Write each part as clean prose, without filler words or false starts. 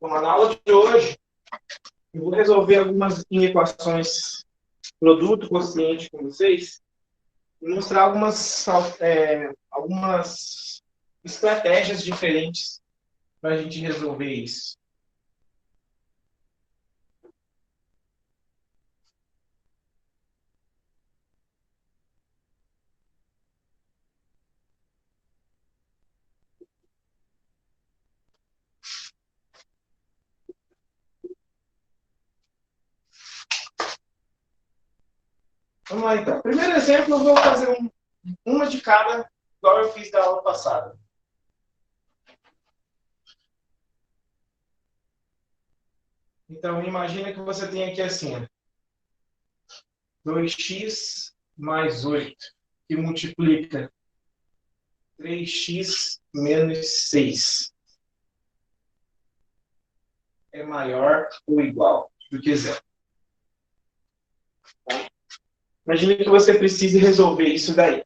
Bom, na aula de hoje, eu vou resolver algumas equações produto quociente com vocês e mostrar algumas estratégias diferentes para a gente resolver isso. Vamos lá, então. Primeiro exemplo, eu vou fazer uma de cada, igual eu fiz da aula passada. Então, imagina que você tem aqui assim, ó, 2x mais 8, que multiplica 3x menos 6. É maior ou igual do que zero. Tá? Imagina que você precise resolver isso daí.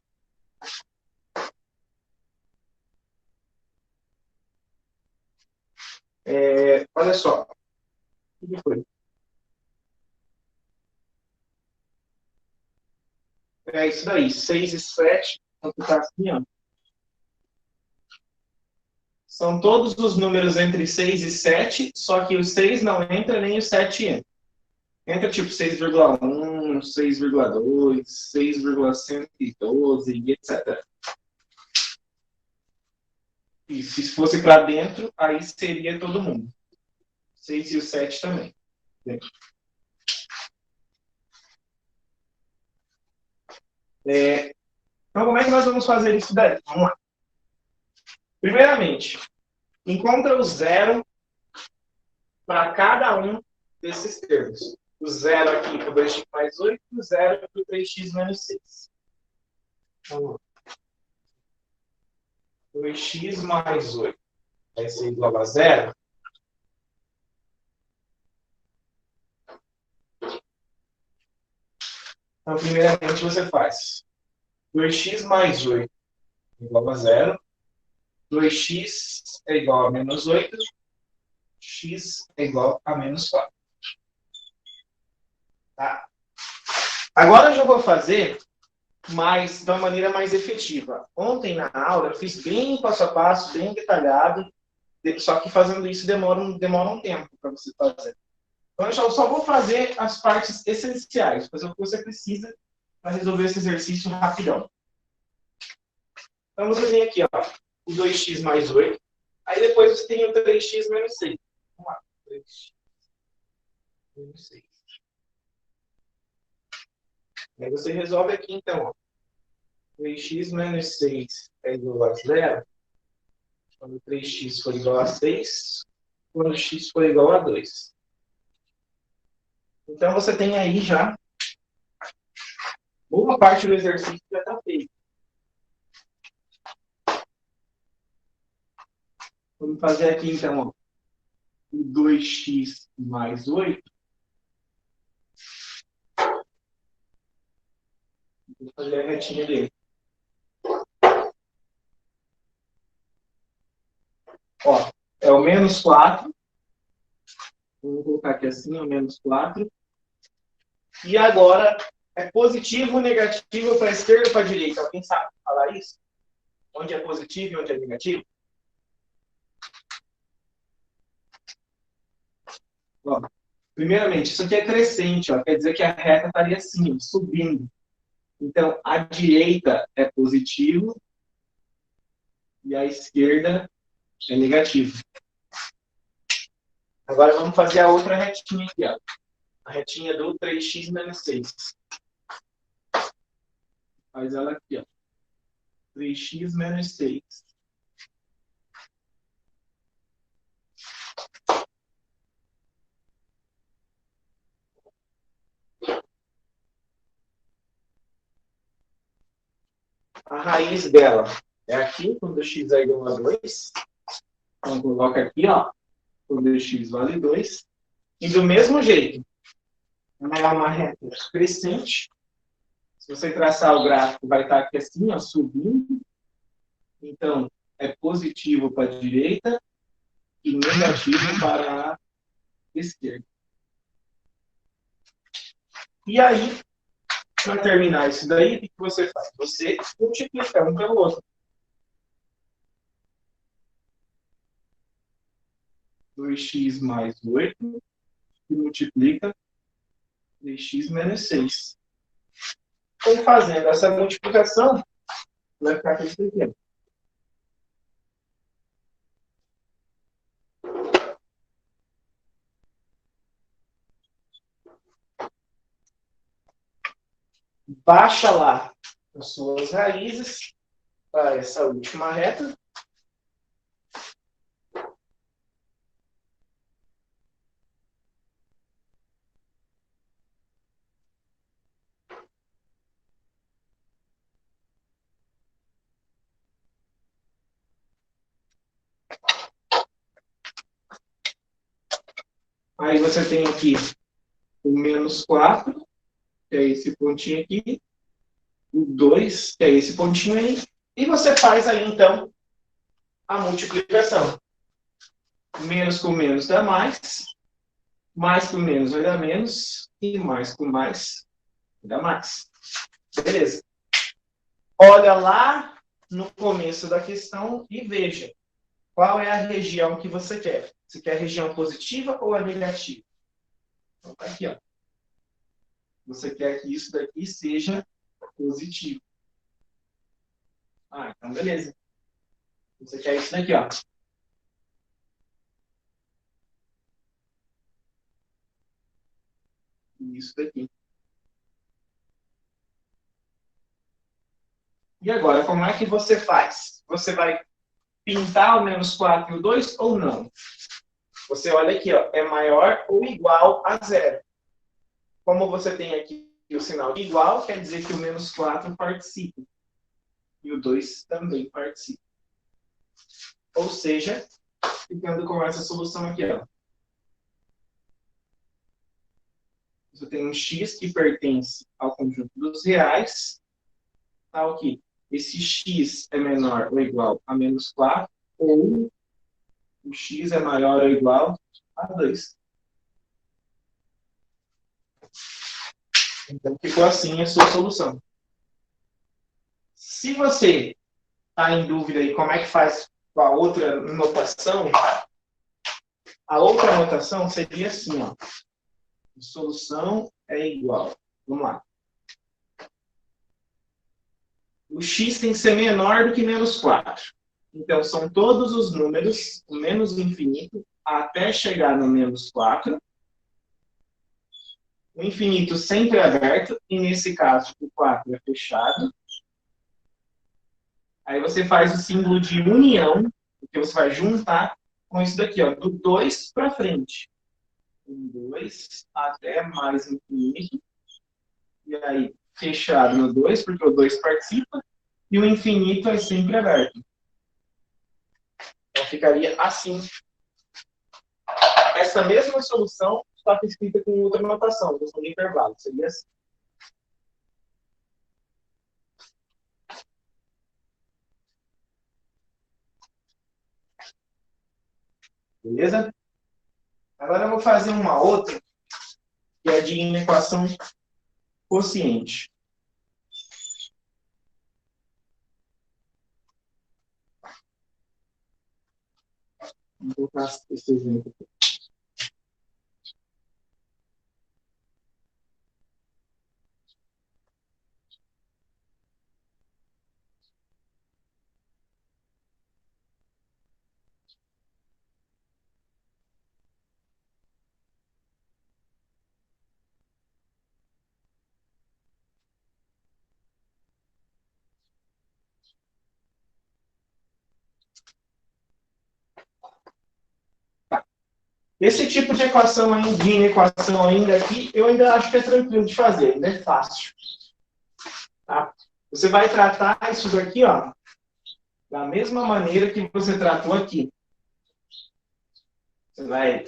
Olha só. O que foi? É isso daí. 6 e 7. Vou ficar assim, ó. São todos os números entre 6 e 7, só que o 6 não entra, nem o 7 entra. Entra tipo 6,1, 6,2, 6,112 e etc. E se fosse para dentro, aí seria todo mundo. 6 e o 7 também. Então, como é que nós vamos fazer isso daí? Vamos lá. Primeiramente, encontra o zero para cada um desses termos. O zero aqui para o 2x mais 8 e o zero para o 3x menos 6. Vamos lá. 2x mais 8 vai ser igual a zero. Então, primeiramente, você faz 2x mais 8 é igual a zero. 2x é igual a menos 8. X é igual a menos 4. Tá? Agora eu já vou fazer de uma maneira mais efetiva. Ontem na aula eu fiz bem passo a passo, bem detalhado, só que fazendo isso demora um tempo para você fazer. Então eu só vou fazer as partes essenciais, fazer o que você precisa para resolver esse exercício rapidão. Então você tem aqui, ó, o 2x mais 8, aí depois você tem o 3x menos 6. Vamos lá, 3x menos 6. Aí você resolve aqui, então, ó. 3x menos 6 é igual a 0, quando 3x for igual a 6, quando x for igual a 2. Então, você tem aí já boa parte do exercício já está feito. Vamos fazer aqui, então, ó, o 2x mais 8. Vou fazer a retinha dele. Ó, é o menos 4. Vamos colocar aqui assim, o menos 4. E agora, é positivo ou negativo para a esquerda ou para a direita? Alguém sabe falar isso? Onde é positivo e onde é negativo? Ó, primeiramente, isso aqui é crescente, ó, quer dizer que a reta estaria assim, subindo. Então, a direita é positivo e a esquerda é negativo. Agora vamos fazer a outra retinha aqui, ó. A retinha do 3x menos 6. Faz ela aqui, ó. 3x menos 6. A raiz dela é aqui, quando x é igual a 2. Então, coloca aqui, ó. Quando x vale 2. E do mesmo jeito, ela é uma reta crescente. Se você traçar o gráfico, vai estar aqui assim, ó, subindo. Então, é positivo para a direita e negativo para a esquerda. E aí, para terminar isso daí, o que você faz? Você multiplica um pelo outro. 2x mais 8 e multiplica 3x menos 6. Então, fazendo essa multiplicação, vai ficar com isso aqui. Baixa lá as suas raízes para essa última reta. Aí você tem aqui o menos 4, que é esse pontinho aqui, o 2, que é esse pontinho aí, e você faz aí, então, a multiplicação. Menos com menos dá mais com menos vai dar menos, e mais com mais dá mais. Beleza. Olha lá no começo da questão e veja qual é a região que você quer. Você quer a região positiva ou a negativa? Então, tá aqui, ó. Você quer que isso daqui seja positivo. Ah, então beleza. Você quer isso daqui, ó. Isso daqui. E agora, como é que você faz? Você vai pintar o menos 4 e o 2 ou não? Você olha aqui, ó, é maior ou igual a zero. Como você tem aqui o sinal de igual, quer dizer que o menos 4 participa. E o 2 também participa. Ou seja, ficando com essa solução aqui, ó. Você tem um x que pertence ao conjunto dos reais, tal que esse x é menor ou igual a menos 4, ou o x é maior ou igual a 2. Então, ficou assim a sua solução. Se você está em dúvida aí como é que faz com a outra notação, a outra notação seria assim, ó. A solução é igual. Vamos lá. O x tem que ser menor do que menos 4. Então, são todos os números, o menos infinito, até chegar no menos 4. O infinito sempre é aberto, e nesse caso, o 4 é fechado. Aí você faz o símbolo de união, porque você vai juntar com isso daqui, ó, do 2 para frente. 2 até mais infinito. E aí, fechado no 2, porque o 2 participa, e o infinito é sempre aberto. Então, ficaria assim. Essa mesma solução está escrita com outra notação, notação de intervalo. Seria assim. Beleza? Agora eu vou fazer uma outra, que é de inequação quociente. Vou colocar esse exemplo aqui. Esse tipo de equação ainda aqui, eu ainda acho que é tranquilo de fazer, ainda é fácil. Tá? Você vai tratar isso daqui, ó, da mesma maneira que você tratou aqui. Você vai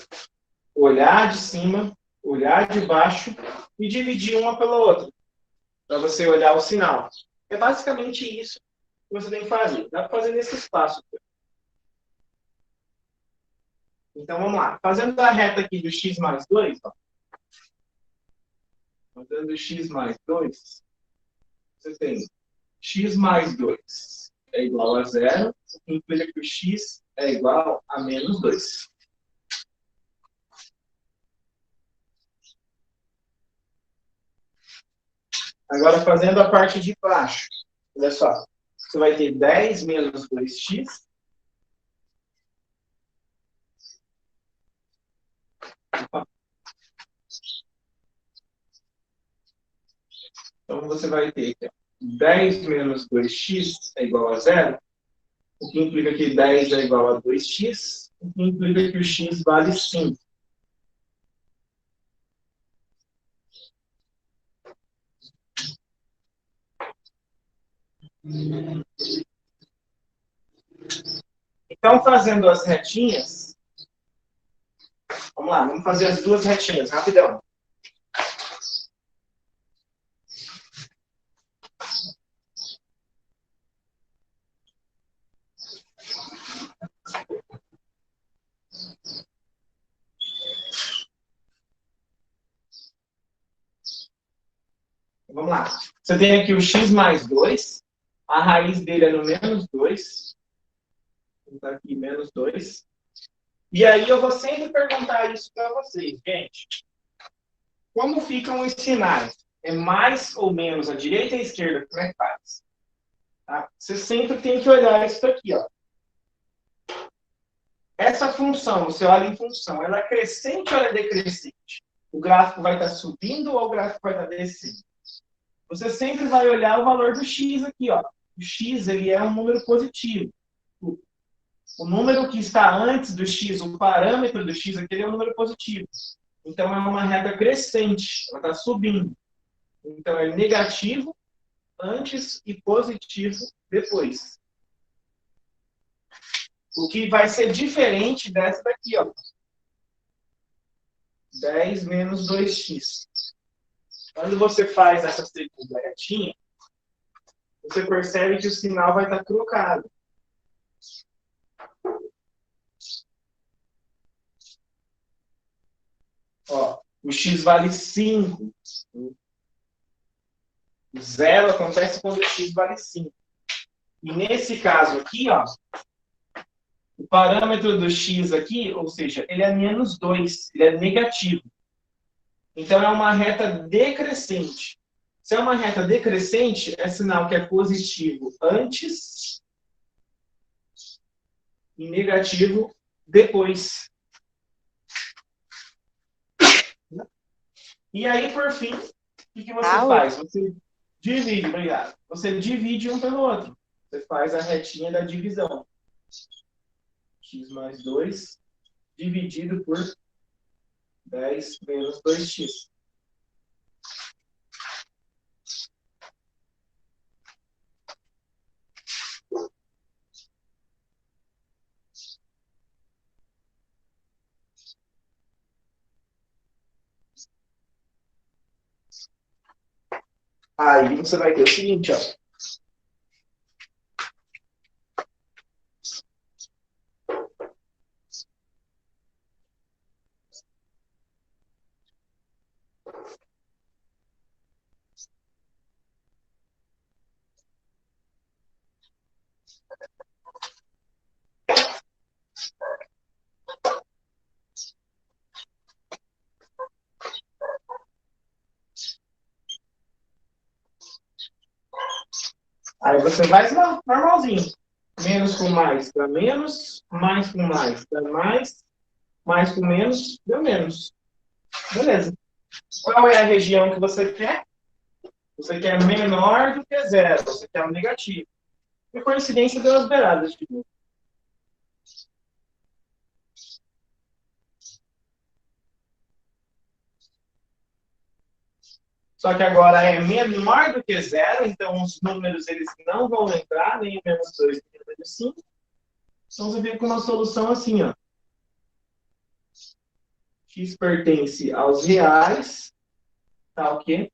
olhar de cima, olhar de baixo e dividir uma pela outra, para você olhar o sinal. É basicamente isso que você tem que fazer. Dá para fazer nesse espaço. Então, vamos lá. Fazendo a reta aqui do x mais 2, ó. Fazendo x mais 2, você tem x mais 2 é igual a zero, o que implica que o x é igual a menos 2. Agora, fazendo a parte de baixo, olha só. Você vai ter 10 menos 2x. Então, você vai ter que 10 menos 2x é igual a zero, o que implica que 10 é igual a 2x, o que implica que o x vale 5. Então, fazendo as retinhas, vamos lá, vamos fazer as duas retinhas, rapidão. Vamos lá. Você tem aqui o x mais 2, a raiz dele é no menos 2. Vou botar aqui menos 2. E aí eu vou sempre perguntar isso para vocês, gente. Como ficam os sinais? É mais ou menos à direita e à esquerda? Como é que faz? Tá? Você sempre tem que olhar isso aqui, ó. Essa função, você olha em função, ela é crescente ou ela é decrescente? O gráfico vai estar subindo ou o gráfico vai estar descendo? Você sempre vai olhar o valor do x aqui, ó. O x, ele é um número positivo. O número que está antes do x, o parâmetro do x aqui, é um número positivo. Então, é uma reta crescente, ela está subindo. Então, é negativo antes e positivo depois. O que vai ser diferente dessa daqui, ó. 10 menos 2x. Quando você faz essa segunda retinha, você percebe que o sinal vai estar trocado. Ó, o x vale 5. O zero acontece quando o x vale 5. E nesse caso aqui, ó, o parâmetro do x aqui, ou seja, ele é menos 2, ele é negativo. Então, é uma reta decrescente. Se é uma reta decrescente, é sinal que é positivo antes e negativo depois. E aí, por fim, o que você faz? Você divide, obrigado. Você divide um pelo outro. Você faz a retinha da divisão. X mais 2 dividido por 10 menos 2x. Aí você vai ter o seguinte, ó. Aí você vai normalzinho. Menos com mais dá menos, mais com mais dá mais com menos deu menos. Beleza. Qual é a região que você quer? Você quer menor do que zero, você quer um negativo. Por coincidência, deu as beiradas de novo. Só que agora é menor do que zero, então os números eles não vão entrar, nem o menos 2 nem o menos 5. Então você fica com uma solução assim, ó. X pertence aos reais, tá ok?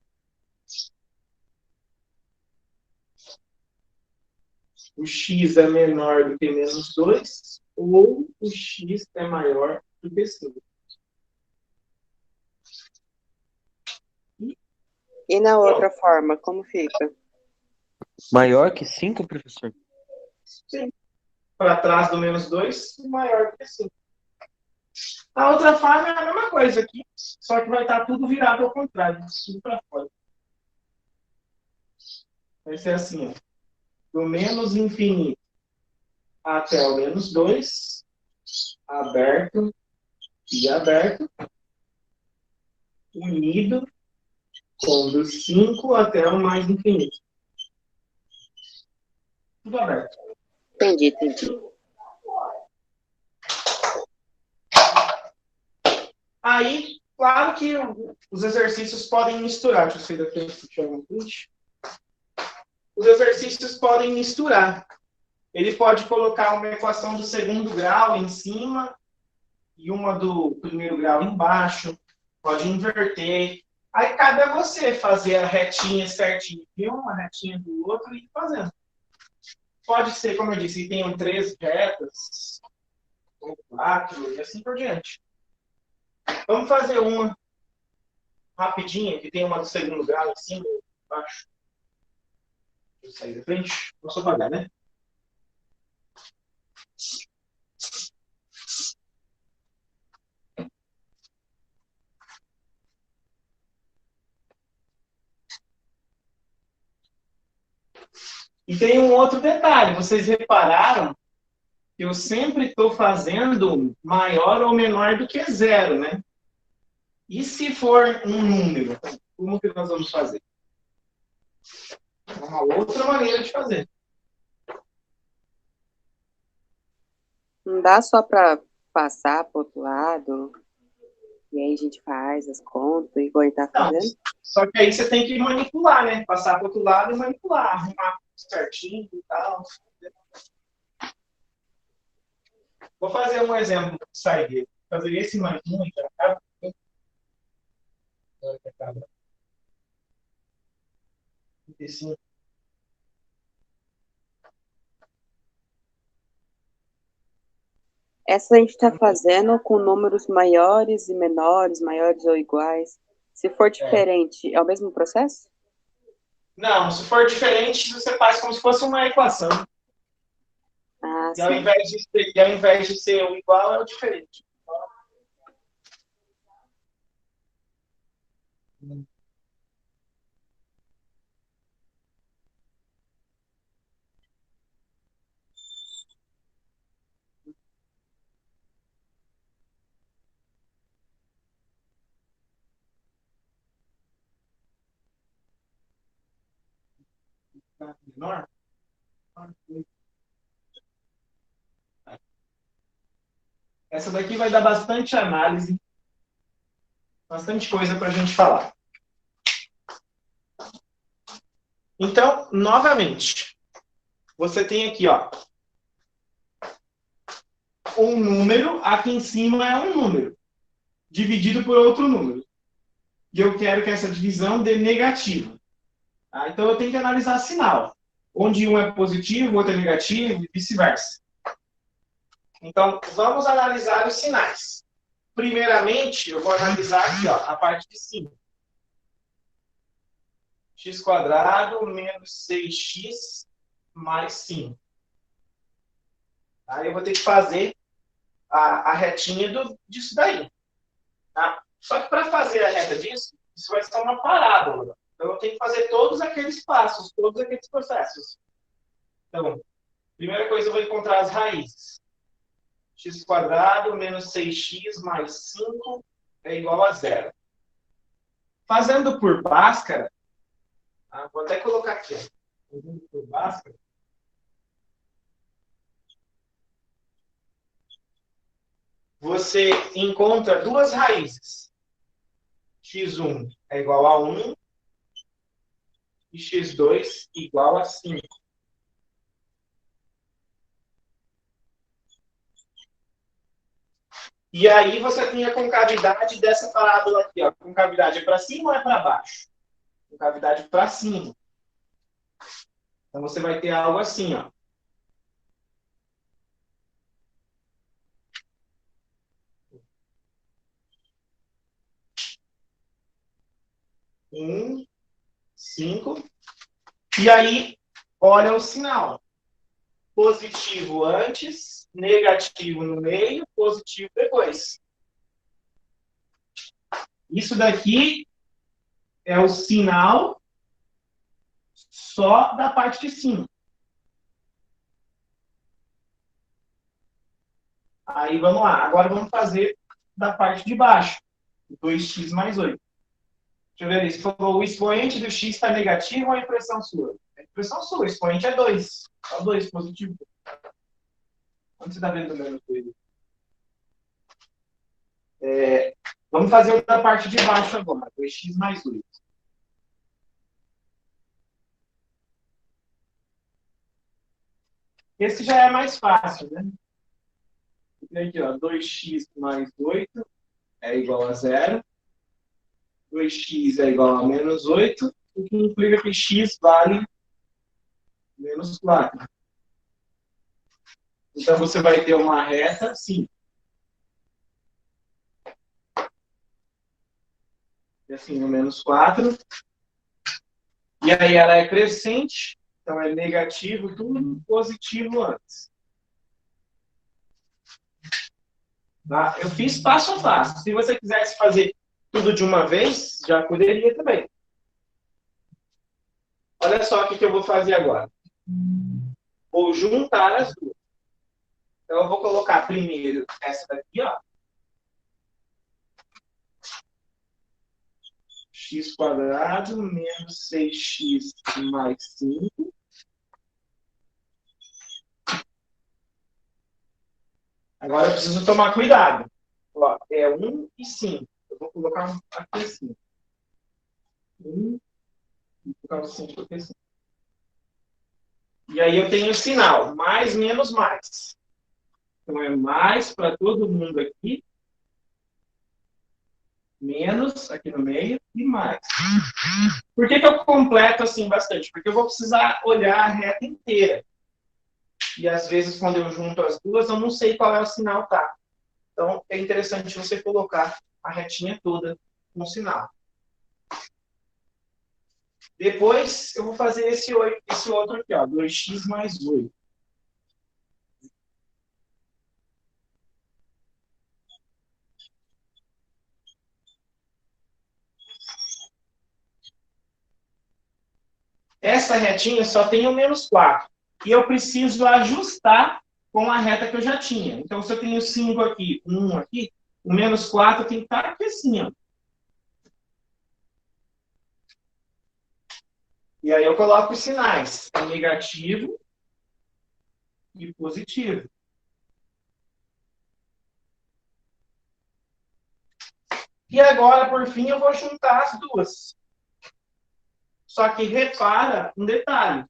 O x é menor do que menos 2, ou o x é maior porque sim. E na outra forma, como fica? Maior que 5, professor? Sim. Para trás do -2, maior que 5. A outra forma é a mesma coisa aqui, só que vai estar tudo virado ao contrário, tudo para fora. Vai ser assim, ó, do menos infinito até o -2, aberto e aberto, unido com do 5 até o mais infinito. Tudo aberto. Entendi, entendi. Aí, claro que os exercícios podem misturar. Deixa eu sair daqui antes de tirar um print. Os exercícios podem misturar. Ele pode colocar uma equação do segundo grau em cima e uma do primeiro grau embaixo. Pode inverter. Aí cabe a você fazer a retinha certinha de uma, retinha do outro e ir fazendo. Pode ser, como eu disse, que tenham 3 retas, ou 4, e assim por diante. Vamos fazer uma rapidinha, que tem uma do segundo grau em cima e embaixo. Deixa eu sair da frente. Vou só apagar, né? E tem um outro detalhe. Vocês repararam que eu sempre estou fazendo maior ou menor do que 0, né? E se for um número, como que nós vamos fazer? É uma outra maneira de fazer. Não dá só para passar para o outro lado, e aí a gente faz as contas, igual a gente tá Não, fazendo? só que aí você tem que manipular, né? Passar para o outro lado e manipular, arrumar certinho e tal. Vou fazer um exemplo de saideira. Fazer esse mais um e já acaba. Essa a gente está fazendo com números maiores e menores, maiores ou iguais. Se for diferente, é o mesmo processo? Não, se for diferente, você faz como se fosse uma equação. Ah, E ao sim. invés de ser o igual, é o diferente. Menor? Essa daqui vai dar bastante análise, bastante coisa para a gente falar. Então, novamente, você tem aqui, ó, um número, aqui em cima é um número, dividido por outro número. E eu quero que essa divisão dê negativa. Tá? Então, eu tenho que analisar sinal. Onde um é positivo, o outro é negativo e vice-versa. Então, vamos analisar os sinais. Primeiramente, eu vou analisar aqui, ó, a parte de cima. X² menos 6x mais 5. Aí eu vou ter que fazer a retinha disso daí. Tá? Só que para fazer a reta disso, isso vai ser uma parábola. Então eu tenho que fazer todos aqueles passos, todos aqueles processos. Então, primeira coisa, eu vou encontrar as raízes. X² menos 6x mais 5 é igual a 0. Fazendo por Bhaskara, vou até colocar aqui. Fazendo por Bhaskara, você encontra duas raízes. X1 é igual a 1 e x2 igual a 5. E aí você tem a concavidade dessa parábola aqui. Ó. A concavidade é para cima ou é para baixo? Concavidade para cima. Então você vai ter algo assim, ó. 1, 5. E aí, olha o sinal. Positivo antes, negativo no meio, positivo depois. Isso daqui é o sinal só da parte de cima. Aí vamos lá. Agora vamos fazer da parte de baixo. 2x mais 8. Deixa eu ver ali. Você falou, o expoente do x está negativo ou a impressão sua? A impressão sua. O expoente é 2. Só 2 positivo. Onde você está vendo o menos 2? Vamos fazer o da parte de baixo agora. 2x mais 8. Esse já é mais fácil, né? Aqui, ó, 2x mais 8 é igual a 0. 2x é igual a menos 8, o que implica que x vale menos 4. Então, você vai ter uma reta, sim. E assim, no menos 4. E aí ela é crescente, então é negativo, tudo positivo antes. Tá? Eu fiz passo a passo. Se você quisesse fazer tudo de uma vez, já poderia também. Olha só o que eu vou fazer agora. Vou juntar as duas. Então, eu vou colocar primeiro essa daqui, ó. X quadrado menos 6x mais 5. Agora eu preciso tomar cuidado. Ó, é 1 e 5. Eu vou colocar aqui assim. 1 e colocar o 5 aqui assim. E aí eu tenho o sinal. Mais, menos, mais. Então é mais para todo mundo aqui. Menos aqui no meio e mais. Por que eu completo assim bastante? Porque eu vou precisar olhar a reta inteira. E às vezes, quando eu junto as duas, eu não sei qual é o sinal, tá? Então, é interessante você colocar a retinha toda no sinal. Depois, eu vou fazer esse outro aqui, ó, 2x mais 8. Essa retinha só tem o menos 4. E eu preciso ajustar com a reta que eu já tinha. Então, se eu tenho 5 aqui, 1 aqui, o menos 4 tem que estar aqui assim, ó. E aí eu coloco os sinais. Negativo e positivo. E agora, por fim, eu vou juntar as duas. Só que repara um detalhe.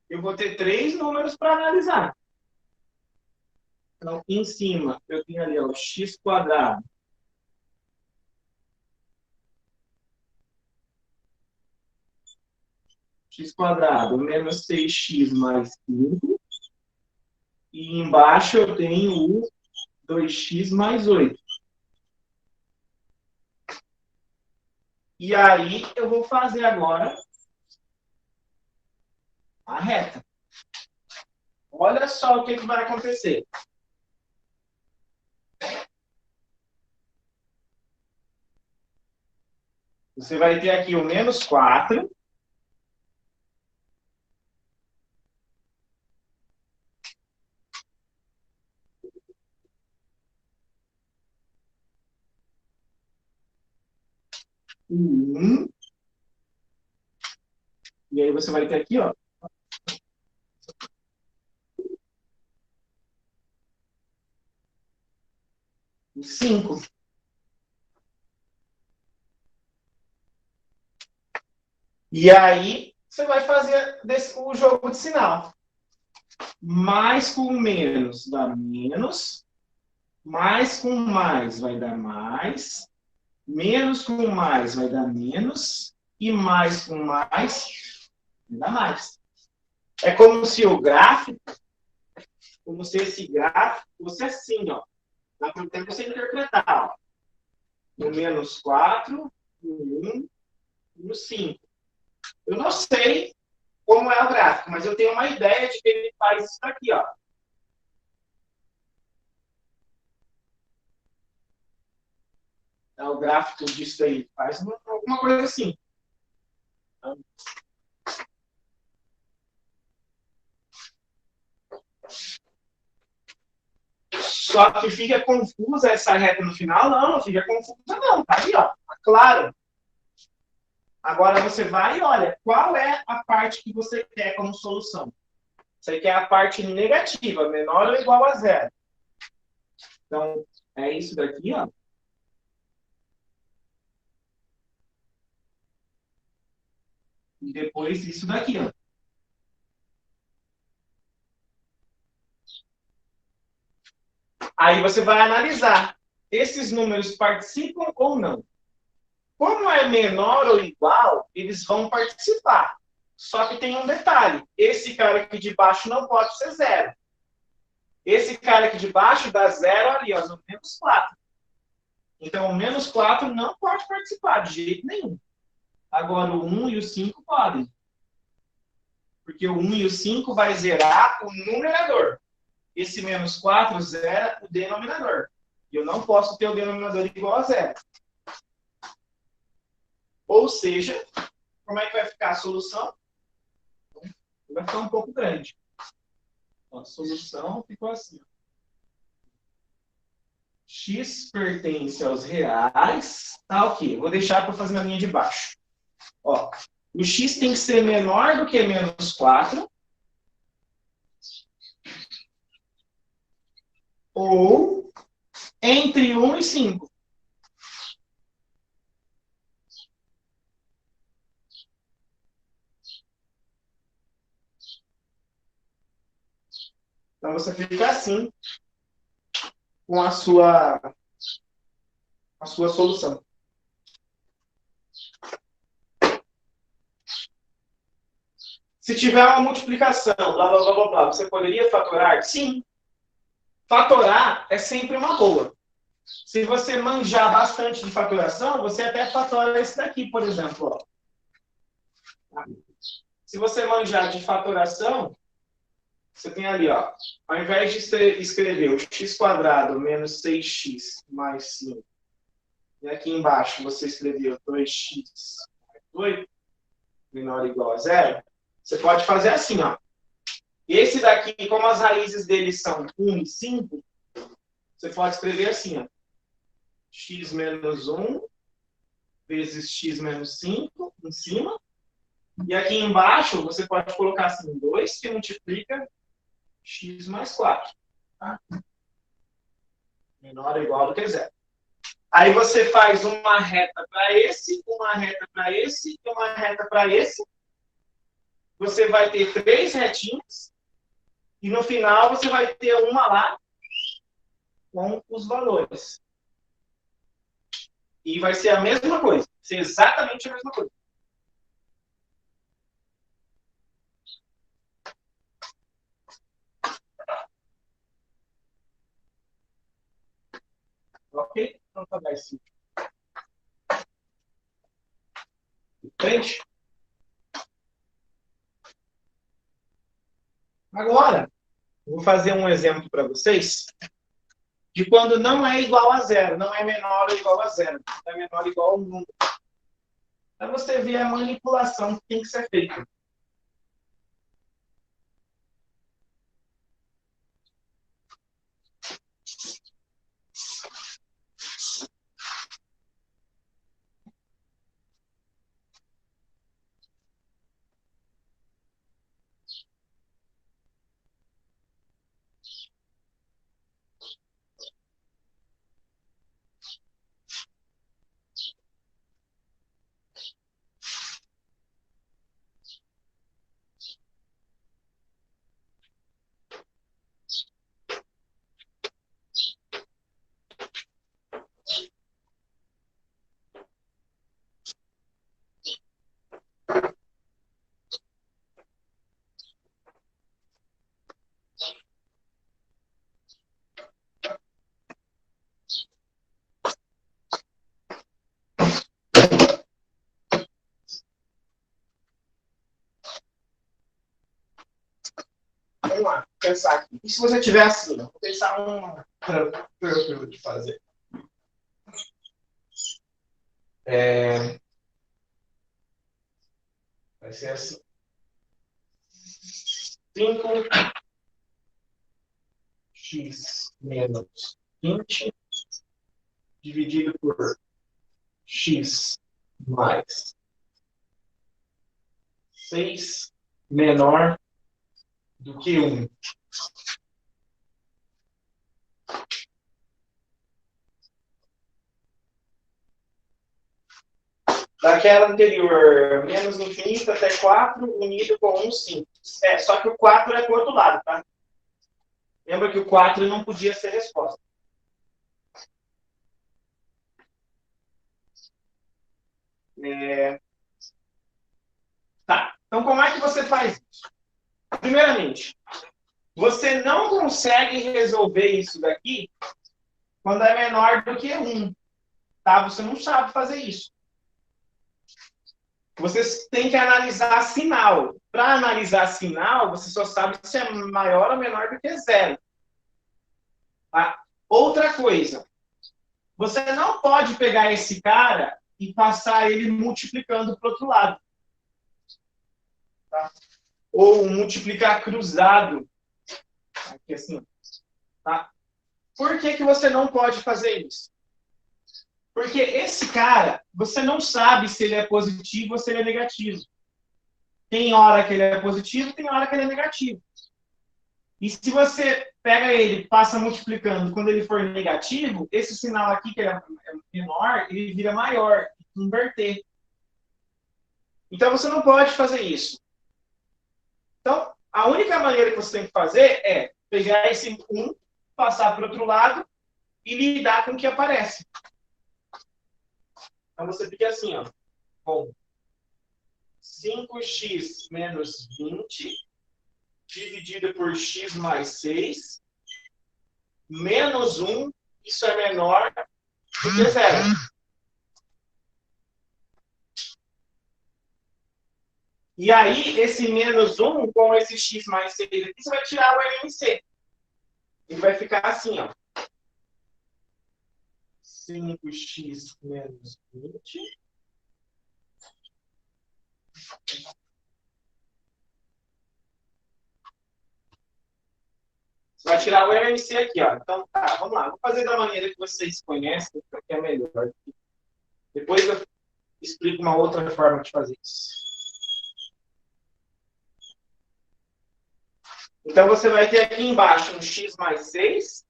Eu vou ter 3 números para analisar. Então, em cima, eu tenho ali ó, o x quadrado. X quadrado menos 6x mais 5. E embaixo eu tenho o 2x mais 8. E aí eu vou fazer agora a reta. Olha só o que vai acontecer. Você vai ter aqui o menos 4. O 1. E aí você vai ter aqui, ó. O 5. E aí você vai fazer o jogo de sinal. Mais com menos dá menos. Mais com mais vai dar mais. Menos com mais vai dar menos. E mais com mais vai dar mais. É como se o gráfico, como se esse gráfico fosse assim, ó. Dá para você interpretar, ó. o menos 4, o 1 e o 5. Eu não sei como é o gráfico, mas eu tenho uma ideia de que ele faz isso daqui, ó. É o gráfico disso aí. Faz alguma coisa assim. Só que fica confusa essa reta no final? Não, não fica confusa não. Tá aí, ó. Tá claro. Agora você vai e olha, qual é a parte que você quer como solução? Você quer a parte negativa, menor ou igual a zero. Então, é isso daqui, ó. E depois isso daqui, ó. Aí você vai analisar. Esses números participam ou não? Como é menor ou igual, eles vão participar. Só que tem um detalhe. Esse cara aqui de baixo não pode ser zero. Esse cara aqui de baixo dá zero ali, ó, no menos 4. Então, o menos 4 não pode participar de jeito nenhum. Agora, o 1 e o 5 podem. Porque o 1 e o 5 vai zerar o numerador. Esse menos 4 zera o denominador. E eu não posso ter o denominador igual a zero. Ou seja, como é que vai ficar a solução? Vai ficar um pouco grande. A solução ficou assim. X pertence aos reais. Tá ok. Vou deixar para fazer na linha de baixo. Ó, o x tem que ser menor do que menos 4. Ou entre 1 e 5. Então você fica assim com a sua solução. Se tiver uma multiplicação, blá, blá, blá, blá, blá, você poderia fatorar? Sim. Fatorar é sempre uma boa. Se você manjar bastante de fatoração, você até fatora esse daqui, por exemplo. Ó. Se você manjar de fatoração, você tem ali, ó, ao invés de escrever o x² menos 6x mais 5, e aqui embaixo você escreveu 2x mais 8, menor ou igual a zero, você pode fazer assim, ó. Esse daqui, como as raízes dele são 1 e 5, você pode escrever assim, ó. X menos 1 vezes x menos 5 em cima. E aqui embaixo, você pode colocar assim, 2 que multiplica x mais 4. Tá? Menor ou igual do que zero. Aí você faz uma reta para esse, uma reta para esse e uma reta para esse. Você vai ter 3 retinhas. E no final você vai ter uma lá com os valores. E vai ser a mesma coisa. Vai ser exatamente a mesma coisa. Ok? Então tá mais simples. Frente. Agora, vou fazer um exemplo para vocês de quando não é igual a zero, não é menor ou igual a zero, não é menor ou igual a 1. Para você ver a manipulação que tem que ser feita. pensar aqui. E se você tiver assim, vou pensar tranquilo de fazer. Vai ser assim. 5x menos 20 dividido por x mais 6 menor do que 1. Daquela anterior, menos infinito até 4, unido com 1 simples. Só que o 4 é para o outro lado, tá? Lembra que o 4 não podia ser resposta. Tá, então como é que você faz isso? Primeiramente, você não consegue resolver isso daqui quando é menor do que 1. Tá? Você não sabe fazer isso. Você tem que analisar sinal. Para analisar sinal, você só sabe se é maior ou menor do que 0. Tá? Outra coisa, você não pode pegar esse cara e passar ele multiplicando para o outro lado. Tá? Ou multiplicar cruzado. Aqui assim. Tá? Por que você não pode fazer isso? Porque esse cara, você não sabe se ele é positivo ou se ele é negativo. Tem hora que ele é positivo, tem hora que ele é negativo. E se você pega ele, passa multiplicando, quando ele for negativo, esse sinal aqui, que é menor, ele vira maior, inverter. Então, você não pode fazer isso. Então, a única maneira que você tem que fazer é pegar esse 1, passar para o outro lado e lidar com o que aparece. Então, você fica assim, ó, com 5x menos 20 dividido por x mais 6 menos 1, isso é menor do que 0. E aí, esse menos 1 com esse x mais 6 aqui, você vai tirar o LMC. Ele vai ficar assim, ó. 5x menos 20. Você vai tirar o LMC aqui, ó. Então, tá, vamos lá. Vou fazer da maneira que vocês conhecem, porque é melhor. Depois eu explico uma outra forma de fazer isso. Então, você vai ter aqui embaixo um x mais 6.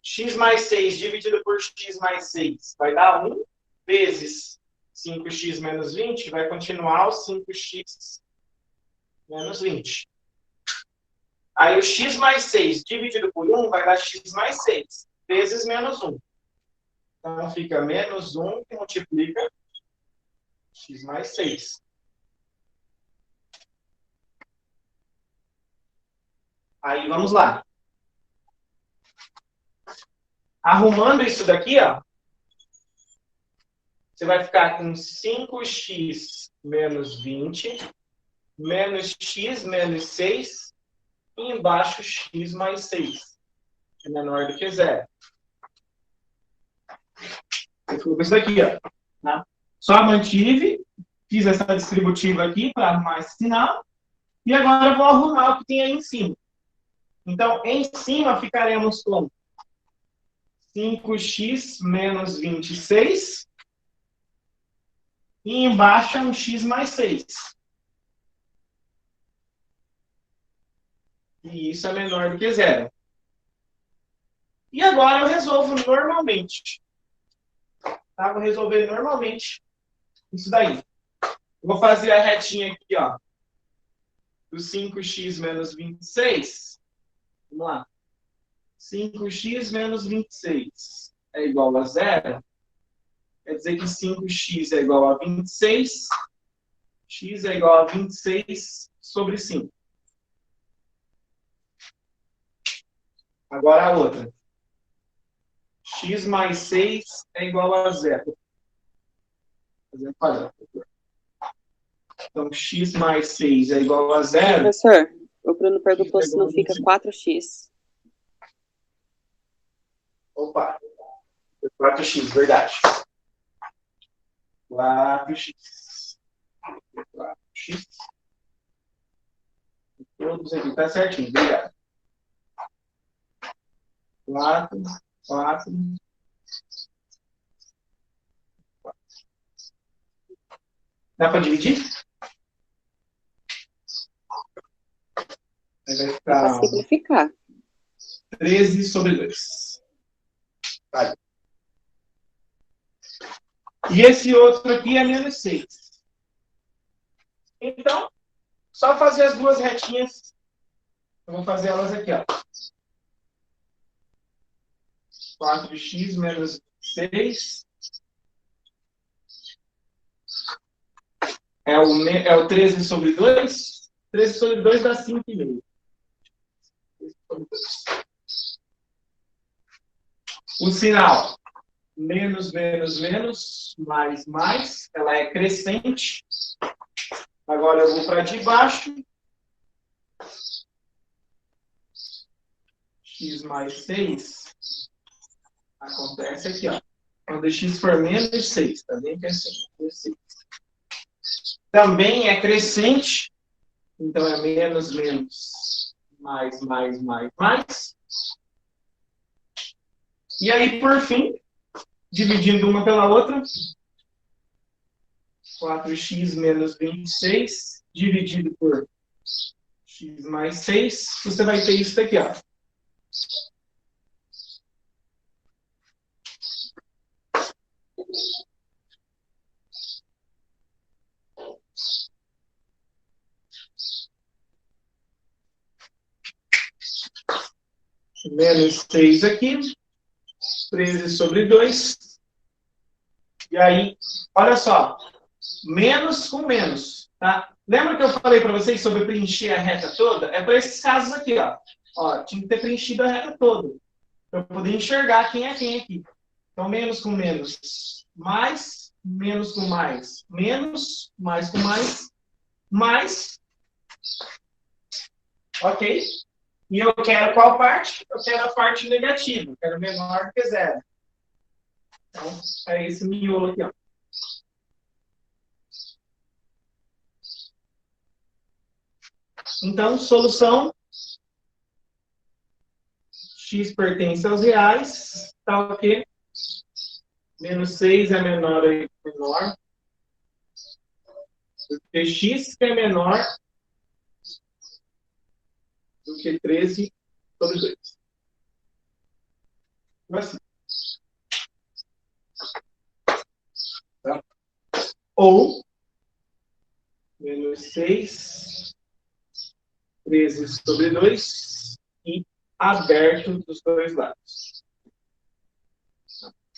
X mais 6 dividido por x mais 6 vai dar 1 vezes 5x menos 20, vai continuar o 5x menos 20. Aí o x mais 6 dividido por 1 vai dar x mais 6 vezes menos 1. Então fica menos 1 que multiplica x mais 6. Aí vamos lá. Arrumando isso daqui, ó, você vai ficar com 5x menos 20 menos x menos 6 e embaixo x mais 6. É menor do que 0. Eu fui com isso daqui, ó. Tá? Só mantive, fiz essa distributiva aqui para arrumar esse sinal. E agora eu vou arrumar o que tem aí em cima. Então, em cima ficaremos com 5x menos 26. E embaixo é um x mais 6. E isso é menor do que 0. E agora eu resolvo normalmente. Tá? Vou resolver normalmente isso daí. Eu vou fazer a retinha aqui, ó. Do 5x menos 26. Vamos lá. 5x menos 26 é igual a 0. Quer dizer que 5x é igual a 26. X é igual a 26 sobre 5. Agora a outra. X mais 6 é igual a 0. Fazendo quadrado. Então, x mais 6 é igual a 0. Professor, o Bruno perguntou se não fica 4x. Opa, 4x, verdade. 4x. 4x. Todos aqui, tá certinho, obrigado. 4. Dá para dividir? Aí vai Dá ficar para simplificar. 13 sobre 2. Vai. E esse outro aqui é menos 6. Então, só fazer as duas retinhas. Eu vou fazer elas aqui, ó. 4x menos 6 é o 13 sobre 2. 13 sobre 2 dá 5,5. O sinal menos, menos, menos, mais, mais. Ela é crescente. Agora eu vou para de baixo. X mais 6 acontece aqui, ó. Quando x for menos 6, também é assim. Também é crescente. Então é menos, menos, mais, mais, mais, mais. E aí, por fim, dividindo uma pela outra, 4x menos 26, dividido por x mais 6, você vai ter isso daqui, ó. Menos 6 aqui, 13 sobre 2. E aí, olha só, menos com menos, tá? Lembra que eu falei para vocês sobre preencher a reta toda? É para esses casos aqui, ó. Ó, tinha que ter preenchido a reta toda, para eu poder enxergar quem é quem aqui. Então, menos com menos, mais, menos com mais, menos, mais com mais, ok? E eu quero qual parte? Eu quero a parte negativa, eu quero menor do que 0. Então, é esse miolo aqui, ó. Então, solução. X pertence aos reais. Tá o quê? Menos 6 é menor ou menor. Porque x que é menor do que 13 sobre 2. Assim. Tá? Ou menos 6, 13 sobre 2 e aberto dos dois lados.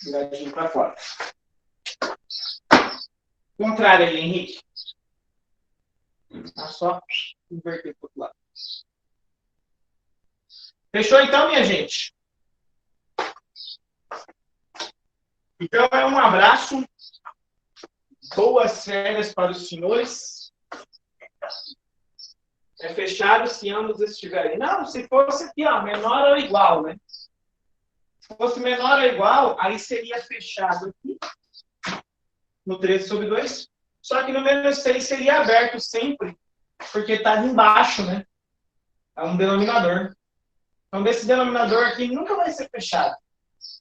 Viradinho para fora. Contrário ali, Henrique. Tá só inverter para o outro lado. Fechou então, minha gente? Então, é um abraço. Boas férias para os senhores. É fechado se ambos estiverem. Não, se fosse aqui, ó, menor ou igual, né? Se fosse menor ou igual, aí seria fechado aqui, no 13 sobre 2. Só que no menos 6 seria aberto sempre, porque está embaixo, né? É um denominador. Então, desse denominador aqui nunca vai ser fechado,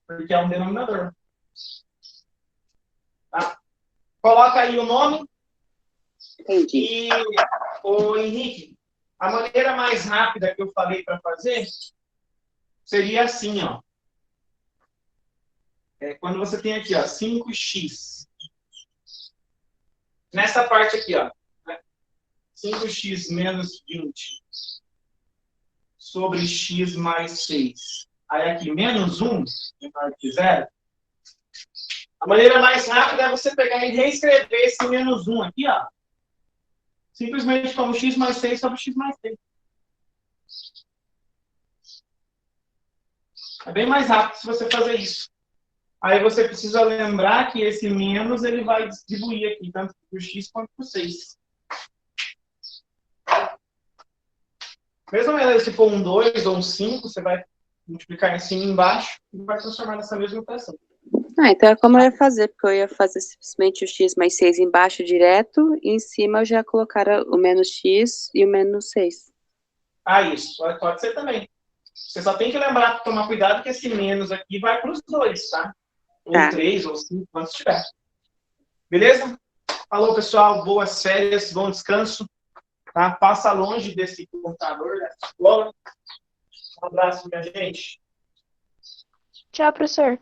porque é um denominador. Tá? Coloca aí o nome. Entendi. E, ô Henrique, a maneira mais rápida que eu falei para fazer seria assim, ó. Quando você tem aqui, ó, 5x. Nessa parte aqui, ó. 5x menos 20 sobre x mais 6. Aí aqui, menos 1, menor que 0. A maneira mais rápida é você pegar e reescrever esse menos 1 aqui, ó. Simplesmente como x mais 6 sobre x mais 6. É bem mais rápido se você fazer isso. Aí você precisa lembrar que esse menos ele vai distribuir aqui, tanto para o x quanto para o 6. Mesma maneira, se for um 2 ou um 5, você vai multiplicar em cima e embaixo e vai transformar nessa mesma equação. Então é como eu ia fazer, porque eu ia fazer simplesmente o x mais 6 embaixo direto, e em cima eu já colocar o menos x e o menos 6. Isso. Pode ser também. Você só tem que lembrar, tomar cuidado que esse menos aqui vai para os 2, tá? Ou Tá. 3, ou 5, quanto tiver. Beleza? Falou, pessoal. Boas férias, bom descanso. Tá? Passa longe desse computador, dessa escola. Um abraço, minha gente. Tchau, professor.